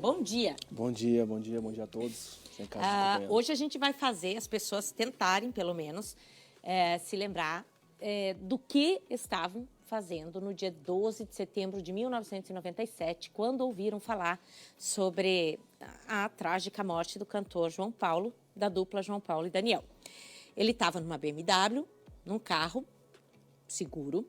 Bom dia. Bom dia a todos. Hoje a gente vai fazer as pessoas tentarem, pelo menos, se lembrar do que estavam fazendo no dia 12 de setembro de 1997, quando ouviram falar sobre a trágica morte do cantor João Paulo, da dupla João Paulo e Daniel. Ele estava numa BMW, num carro seguro,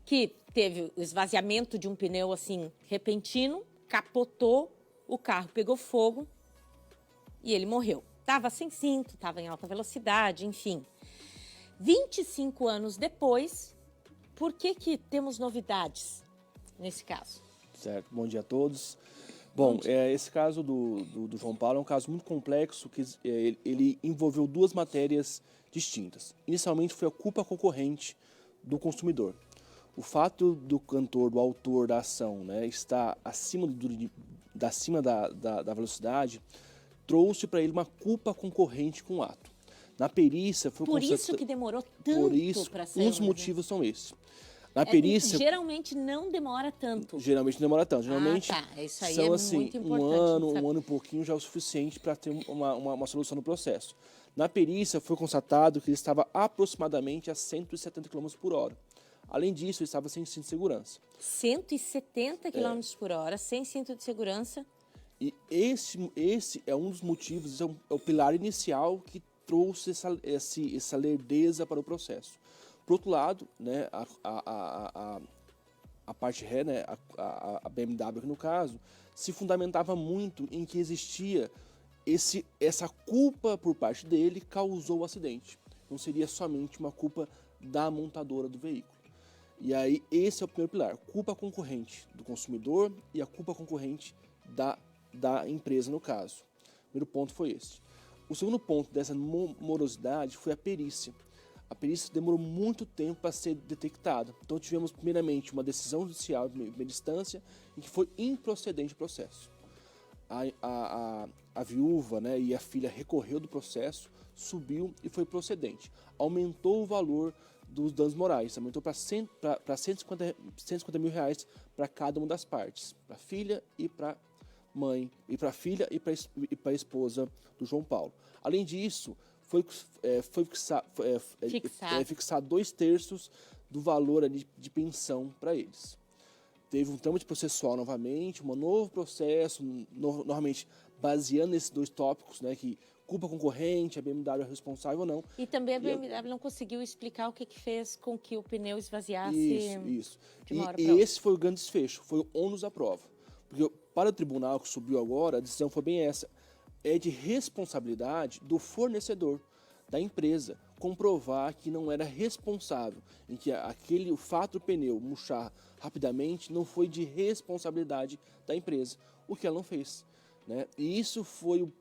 que teve o esvaziamento de um pneu assim repentino, capotou, o carro pegou fogo e ele morreu. Estava sem cinto, estava em alta velocidade, enfim. 25 anos depois, por que temos novidades nesse caso? Certo, bom dia a todos. Bom, esse caso do João Paulo é um caso muito complexo, que ele envolveu duas matérias distintas. Inicialmente foi a culpa concorrente do consumidor. O fato do cantor, do autor da ação, né, estar acima da velocidade, trouxe para ele uma culpa concorrente com o ato. Na perícia foi Por isso que demorou tanto para sair. Um dos motivos são esses. Na perícia, geralmente não demora tanto. Geralmente não demora tanto. Geralmente Isso aí são é assim, muito um ano e pouquinho já é o suficiente para ter uma solução no processo. Na perícia foi constatado que ele estava aproximadamente a 170 km por hora. Além disso, ele estava sem cinto de segurança. 170 km por hora, sem cinto de segurança. E esse é um dos motivos, é o pilar inicial que trouxe essa lerdeza para o processo. Por outro lado, né, a parte ré, né, a BMW no caso, se fundamentava muito em que existia essa culpa por parte dele causou o acidente. Não seria somente uma culpa da montadora do veículo. E aí esse é o primeiro pilar, culpa concorrente do consumidor e a culpa concorrente da empresa no caso. O primeiro ponto foi esse. O segundo ponto dessa morosidade foi a perícia. A perícia demorou muito tempo para ser detectada. Então tivemos primeiramente uma decisão judicial de primeira instância em que foi improcedente o processo. A viúva, né, e a filha recorreu do processo, subiu e foi procedente. Aumentou o valor dos danos morais, aumentou para 150 mil reais para cada uma das partes, para a filha e para mãe, e para a filha e para a esposa do João Paulo. Além disso, foi fixar 2/3 do valor ali de pensão para eles. Teve um trâmite processual novamente, um novo processo, normalmente baseando nesses dois tópicos, né, que culpa concorrente, a BMW é responsável ou não. E também a BMW não conseguiu explicar o que fez com que o pneu esvaziasse. Isso. De uma hora E esse foi o grande desfecho, foi o ônus da prova. Porque para o tribunal que subiu agora, a decisão foi bem essa. É de responsabilidade do fornecedor, da empresa, comprovar que não era responsável, em que o fato do pneu murchar rapidamente não foi de responsabilidade da empresa, o que ela não fez, né? E isso foi o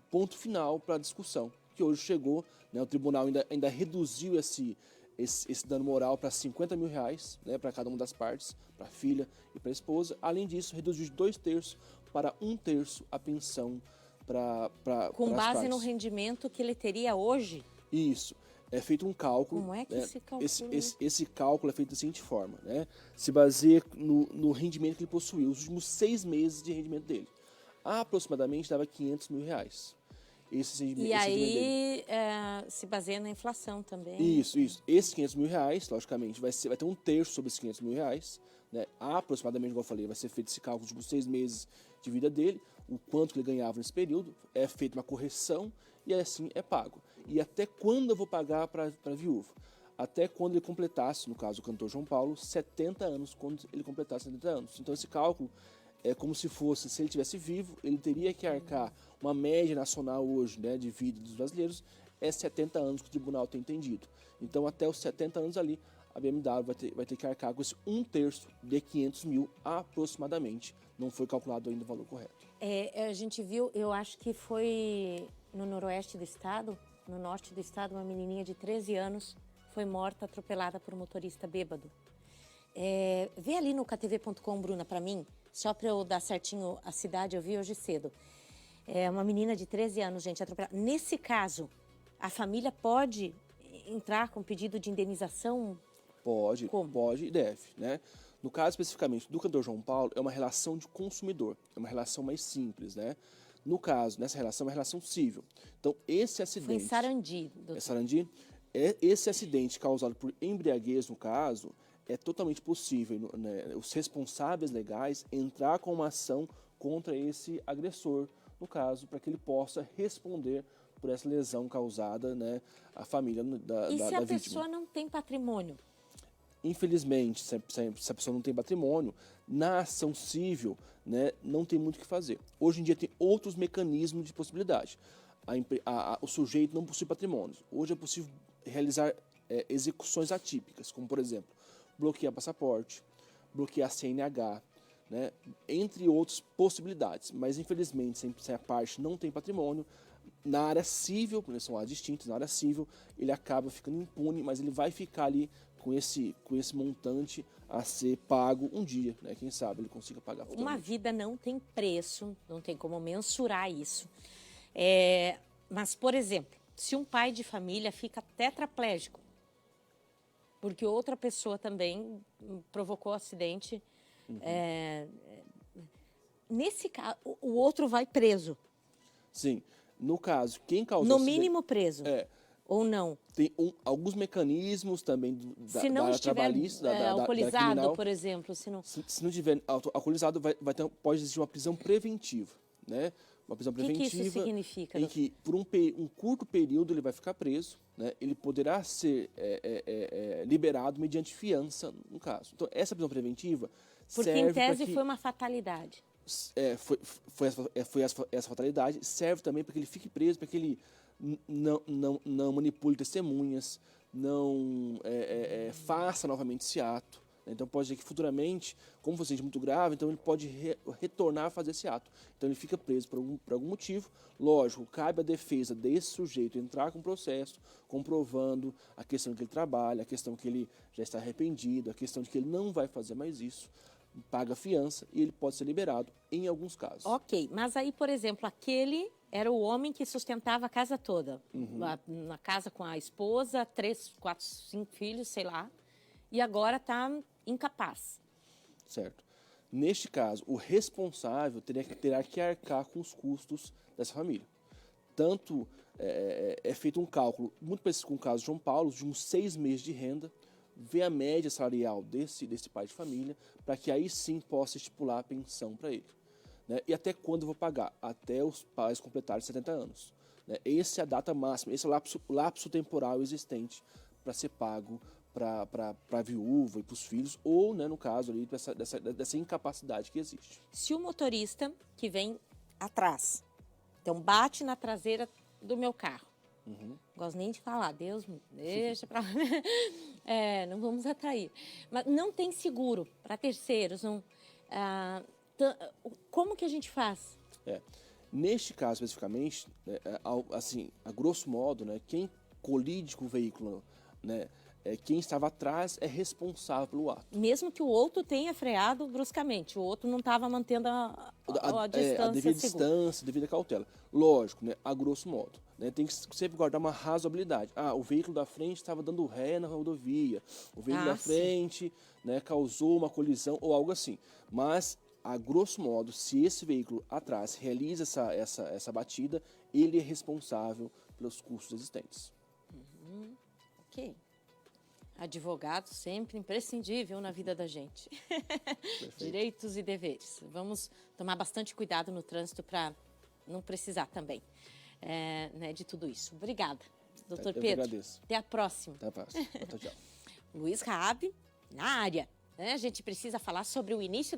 ponto final para a discussão, que hoje chegou, né, o tribunal ainda reduziu esse dano moral para 50 mil reais, né, para cada uma das partes, para a filha e para a esposa. Além disso, reduziu de 2/3 para 1/3 a pensão com base no rendimento que ele teria hoje? Isso. É feito um cálculo. Como é que se calcula? Esse cálculo é feito da seguinte forma, né? Se baseia no rendimento que ele possuiu, os últimos 6 meses de rendimento dele. Aproximadamente dava 500 mil reais. E aí se baseia na inflação também. Isso. Esses 500 mil reais, logicamente, vai ter 1/3 sobre esses 500 mil reais. Né? Aproximadamente, como eu falei, vai ser feito esse cálculo de 6 meses de vida dele, o quanto que ele ganhava nesse período, é feita uma correção e assim é pago. E até quando eu vou pagar para a viúva? Até quando ele completasse, no caso o cantor João Paulo, 70 anos, quando ele completasse 70 anos. Então esse cálculo é como se ele estivesse vivo, ele teria que arcar uma média nacional hoje, né, de vida dos brasileiros, é 70 anos que o tribunal tem entendido. Então até os 70 anos ali, a BMW vai ter que arcar com esse 1/3 de 500 mil aproximadamente. Não foi calculado ainda o valor correto. A gente viu, eu acho que foi no noroeste do estado, no norte do estado, uma menininha de 13 anos foi morta, atropelada por um motorista bêbado. Vê ali no ktv.com, Bruna, para mim, só para eu dar certinho a cidade, eu vi hoje cedo. É uma menina de 13 anos, gente, atropelada. Nesse caso, a família pode entrar com pedido de indenização? Pode e deve, né? No caso especificamente do cantor João Paulo, é uma relação de consumidor, é uma relação mais simples, né? No caso, nessa relação, é uma relação civil. Então, esse acidente... Foi em Sarandi, doutor. É Sarandi? Esse acidente causado por embriaguez, no caso, é totalmente possível, né, os responsáveis legais entrar com uma ação contra esse agressor, no caso, para que ele possa responder por essa lesão causada, né, à família da vítima. E se a pessoa não tem patrimônio? Infelizmente, se a pessoa não tem patrimônio, na ação civil, né, não tem muito o que fazer. Hoje em dia tem outros mecanismos de possibilidade. O sujeito não possui patrimônio. Hoje é possível realizar execuções atípicas, como, por exemplo, bloquear passaporte, bloquear CNH, né, entre outras possibilidades. Mas, infelizmente, se a parte não tem patrimônio, na área civil, porque são áreas distintas, na área civil, ele acaba ficando impune, mas ele vai ficar ali com esse montante a ser pago um dia, né? Quem sabe ele consiga pagar futuramente. Uma vida não tem preço, não tem como mensurar isso. Mas, por exemplo, se um pai de família fica tetraplégico, porque outra pessoa também provocou acidente, nesse caso, o outro vai preso. Sim. No caso, quem causou no acidente... mínimo preso. Ou não? Tem alguns mecanismos também se não da estiver trabalhista, alcoolizado, da por exemplo. Se não estiver alcoolizado, pode existir uma prisão preventiva, né? Uma prisão preventiva. O que isso significa? Em que, por um curto período, ele vai ficar preso, né? Ele poderá ser liberado mediante fiança, no caso. Então, essa prisão preventiva porque, serve em tese, foi uma fatalidade. Foi essa fatalidade. Serve também para que ele fique preso, para que ele não manipule testemunhas, não faça novamente esse ato. Então pode ser que futuramente, como for muito grave, então ele pode retornar a fazer esse ato. Então ele fica preso por algum motivo. Lógico, cabe à defesa desse sujeito entrar com o processo, comprovando a questão que ele trabalha, a questão que ele já está arrependido, a questão de que ele não vai fazer mais isso, paga a fiança e ele pode ser liberado em alguns casos. Ok, mas aí, por exemplo, aquele era o homem que sustentava a casa toda. Na casa com a esposa, 3, 4, 5 filhos, sei lá. E agora está incapaz. Certo. Neste caso, o responsável terá que arcar com os custos dessa família. Tanto é feito um cálculo, muito parecido com o caso de João Paulo, de uns 6 meses de renda, ver a média salarial desse pai de família, para que aí sim possa estipular a pensão para ele. Né? E até quando eu vou pagar? Até os pais completarem 70 anos. Né? Essa é a data máxima, esse é o lapso temporal existente para ser pago para a viúva e para os filhos, ou, né, no caso ali, dessa incapacidade que existe. Se o motorista que vem atrás, então bate na traseira do meu carro, não gosto nem de falar, Deus me deixa para não vamos atrair, mas não tem seguro para terceiros, não, como que a gente faz? Neste caso especificamente, assim, a grosso modo, né, quem colide com o veículo, né, quem estava atrás é responsável pelo ato. Mesmo que o outro tenha freado bruscamente, o outro não estava mantendo a distância a devida distância, devida cautela. Lógico, né, a grosso modo. Né, tem que sempre guardar uma razoabilidade. O veículo da frente estava dando ré na rodovia, o veículo da frente, né, causou uma colisão ou algo assim. Mas, a grosso modo, se esse veículo atrás realiza essa batida, ele é responsável pelos custos existentes. Ok. Advogado sempre imprescindível na vida da gente. Direitos e deveres. Vamos tomar bastante cuidado no trânsito para não precisar também né, de tudo isso. Obrigada, doutor Pedro. Agradeço. Até a próxima. Até a próxima. Tchau. Luiz Raab, na área. A gente precisa falar sobre o início da